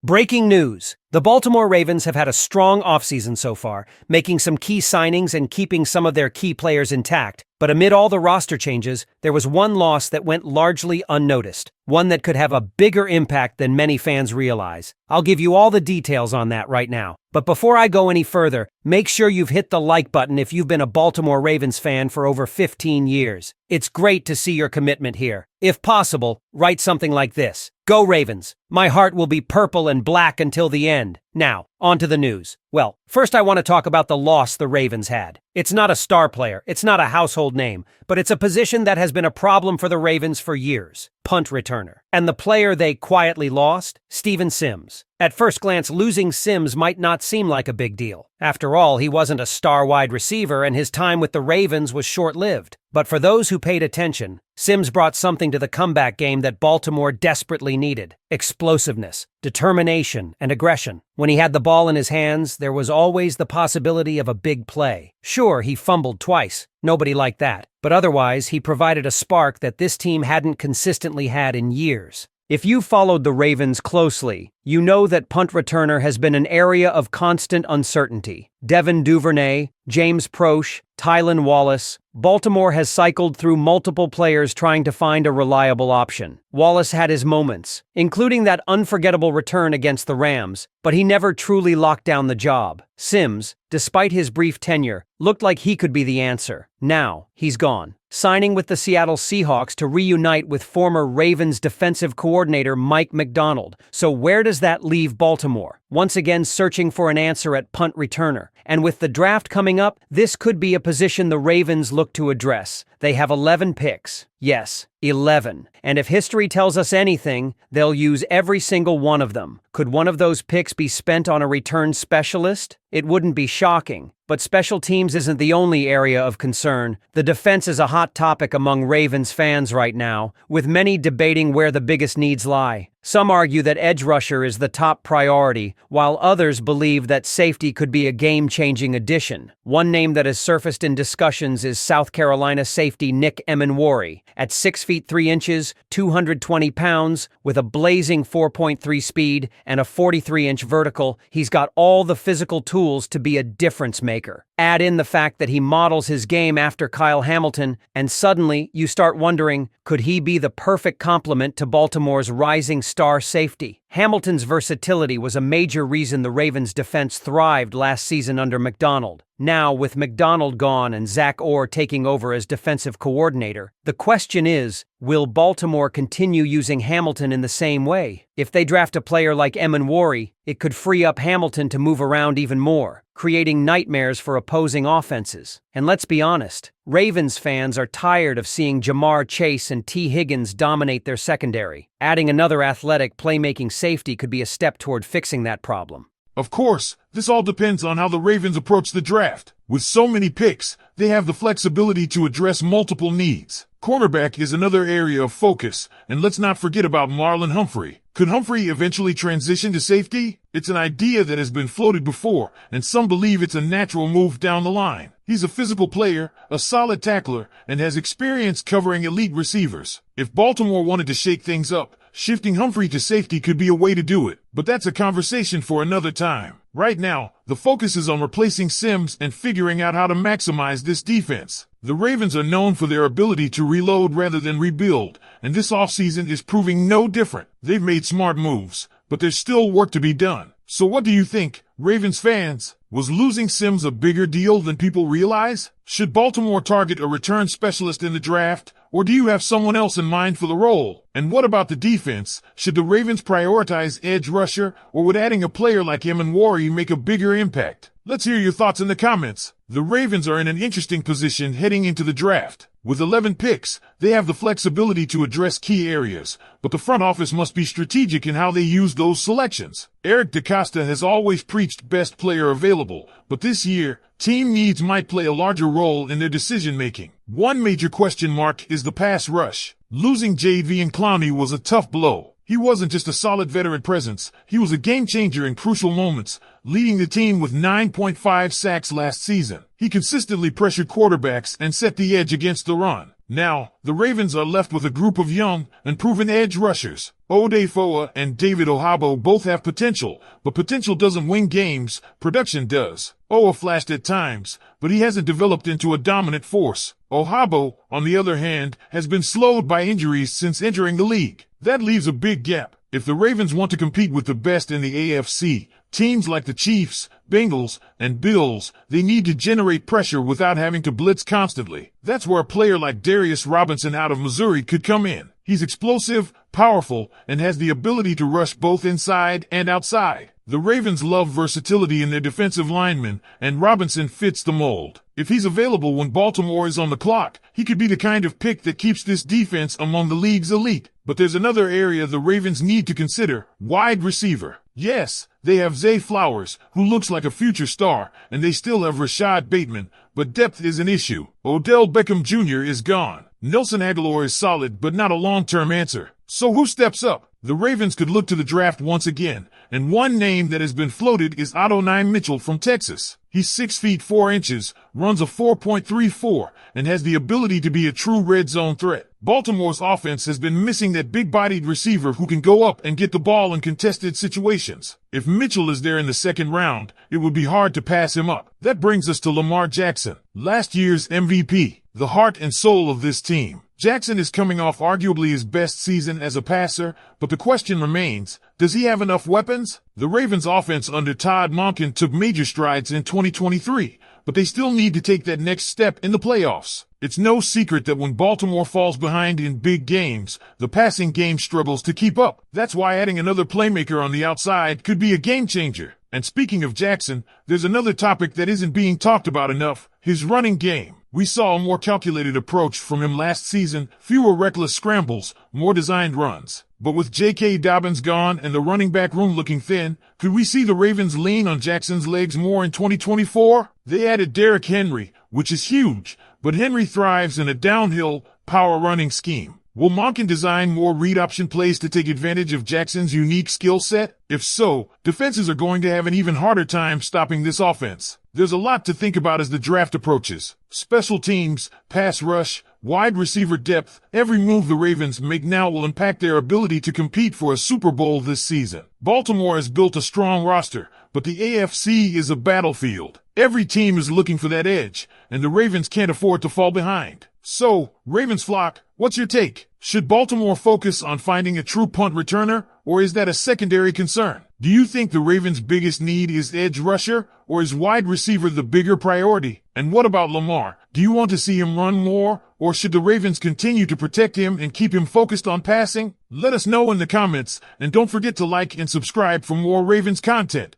Breaking news. The Baltimore Ravens have had a strong offseason so far, making some key signings and keeping some of their key players intact. But amid all the roster changes, there was one loss that went largely unnoticed, one that could have a bigger impact than many fans realize. I'll give you all the details on that right now. But before I go any further, make sure you've hit the like button if you've been a Baltimore Ravens fan for over 15 years. It's great to see your commitment here. If possible, write something like this: "Go Ravens! My heart will be purple and black until the end." Now, on to the news. Well, first I want to talk about the loss the Ravens had. It's not a star player, it's not a household name, but it's a position that has been a problem for the Ravens for years: punt returner. And the player they quietly lost? Steven Sims. At first glance, losing Sims might not seem like a big deal. After all, he wasn't a star wide receiver and his time with the Ravens was short-lived. But for those who paid attention, Sims brought something to the comeback game that Baltimore desperately needed: explosiveness, determination, and aggression. When he had the ball in his hands, there was always the possibility of a big play. Sure, he fumbled twice. Nobody liked that. But otherwise, he provided a spark that this team hadn't consistently had in years. If you followed the Ravens closely, you know that punt returner has been an area of constant uncertainty. Devin Duvernay, James Proche, Tylan Wallace. Baltimore has cycled through multiple players trying to find a reliable option. Wallace had his moments, including that unforgettable return against the Rams, but he never truly locked down the job. Sims, despite his brief tenure, looked like he could be the answer. Now, he's gone, signing with the Seattle Seahawks to reunite with former Ravens defensive coordinator Mike Macdonald. So where does that leave Baltimore? Once again searching for an answer at punt returner. And with the draft coming up, this could be a position the Ravens look to address. They have 11 picks. Yes, 11. And if history tells us anything, they'll use every single one of them. Could one of those picks be spent on a return specialist? It wouldn't be shocking. But special teams isn't the only area of concern. The defense is a hot topic among Ravens fans right now, with many debating where the biggest needs lie. Some argue that edge rusher is the top priority, while others believe that safety could be a game-changing addition. One name that has surfaced in discussions is South Carolina safety Nick Emenwari. At 6 feet 3 inches, 220 pounds, with a blazing 4.3 speed and a 43-inch vertical, he's got all the physical tools to be a difference maker. Add in the fact that he models his game after Kyle Hamilton, and suddenly you start wondering, could he be the perfect complement to Baltimore's rising star safety? Hamilton's versatility was a major reason the Ravens' defense thrived last season under Macdonald. Now, with Macdonald gone and Zach Orr taking over as defensive coordinator, the question is, will Baltimore continue using Hamilton in the same way? If they draft a player like Emenwari, it could free up Hamilton to move around even more, creating nightmares for opposing offenses. And let's be honest, Ravens fans are tired of seeing Jamar Chase and T. Higgins dominate their secondary. Adding another athletic, playmaking safety could be a step toward fixing that problem. Of course, this all depends on how the Ravens approach the draft. With so many picks, they have the flexibility to address multiple needs. Cornerback is another area of focus, and let's not forget about Marlon Humphrey. Could Humphrey eventually transition to safety? It's an idea that has been floated before, and some believe it's a natural move down the line. He's a physical player, a solid tackler, and has experience covering elite receivers. If Baltimore wanted to shake things up, shifting Humphrey to safety could be a way to do it, but that's a conversation for another time. Right now, the focus is on replacing Sims and figuring out how to maximize this defense. The Ravens are known for their ability to reload rather than rebuild, and this offseason is proving no different. They've made smart moves, but there's still work to be done. So what do you think, Ravens fans? Was losing Sims a bigger deal than people realize? Should Baltimore target a return specialist in the draft, or do you have someone else in mind for the role? And what about the defense? Should the Ravens prioritize edge rusher, or would adding a player like Emenwari make a bigger impact? Let's hear your thoughts in the comments. The Ravens are in an interesting position heading into the draft. With 11 picks, they have the flexibility to address key areas, but the front office must be strategic in how they use those selections. Eric DeCosta has always preached best player available, but this year, team needs might play a larger role in their decision-making. One major question mark is the pass rush. Losing Jadeveon Clowney was a tough blow. He wasn't just a solid veteran presence, he was a game-changer in crucial moments, leading the team with 9.5 sacks last season. He consistently pressured quarterbacks and set the edge against the run. Now, the Ravens are left with a group of young and proven edge rushers. Odafoa and David Ohabo both have potential, but potential doesn't win games, production does. Owa flashed at times, but he hasn't developed into a dominant force. Ohabo, on the other hand, has been slowed by injuries since entering the league. That leaves a big gap. If the Ravens want to compete with the best in the AFC, teams like the Chiefs, Bengals, and Bills, they need to generate pressure without having to blitz constantly. That's where a player like Darius Robinson out of Missouri could come in. He's explosive, powerful, and has the ability to rush both inside and outside. The Ravens love versatility in their defensive linemen, and Robinson fits the mold. If he's available when Baltimore is on the clock, he could be the kind of pick that keeps this defense among the league's elite. But there's another area the Ravens need to consider: wide receiver. Yes, they have Zay Flowers, who looks like a future star, and they still have Rashad Bateman, but depth is an issue. Odell Beckham Jr. is gone. Nelson Aguilar is solid, but not a long-term answer. So who steps up? The Ravens could look to the draft once again, and one name that has been floated is Adonai Mitchell from Texas. He's 6 feet 4 inches, runs a 4.34, and has the ability to be a true red zone threat. Baltimore's offense has been missing that big-bodied receiver who can go up and get the ball in contested situations. If Mitchell is there in the second round, it would be hard to pass him up. That brings us to Lamar Jackson, last year's MVP, the heart and soul of this team. Jackson is coming off arguably his best season as a passer, but the question remains, does he have enough weapons? The Ravens' offense under Todd Monken took major strides in 2023, but they still need to take that next step in the playoffs. It's no secret that when Baltimore falls behind in big games, the passing game struggles to keep up. That's why adding another playmaker on the outside could be a game changer. And speaking of Jackson, there's another topic that isn't being talked about enough: his running game. We saw a more calculated approach from him last season, fewer reckless scrambles, more designed runs. But with J.K. Dobbins gone and the running back room looking thin, could we see the Ravens lean on Jackson's legs more in 2024? They added Derrick Henry, which is huge, but Henry thrives in a downhill, power running scheme. Will Monken design more read option plays to take advantage of Jackson's unique skill set? If so, defenses are going to have an even harder time stopping this offense. There's a lot to think about as the draft approaches. Special teams, pass rush, wide receiver depth, every move the Ravens make now will impact their ability to compete for a Super Bowl this season. Baltimore has built a strong roster, but the AFC is a battlefield. Every team is looking for that edge, and the Ravens can't afford to fall behind. So, Ravens flock, what's your take? Should Baltimore focus on finding a true punt returner, or is that a secondary concern? Do you think the Ravens' biggest need is edge rusher, or is wide receiver the bigger priority? And what about Lamar? Do you want to see him run more, or should the Ravens continue to protect him and keep him focused on passing? Let us know in the comments, and don't forget to like and subscribe for more Ravens content.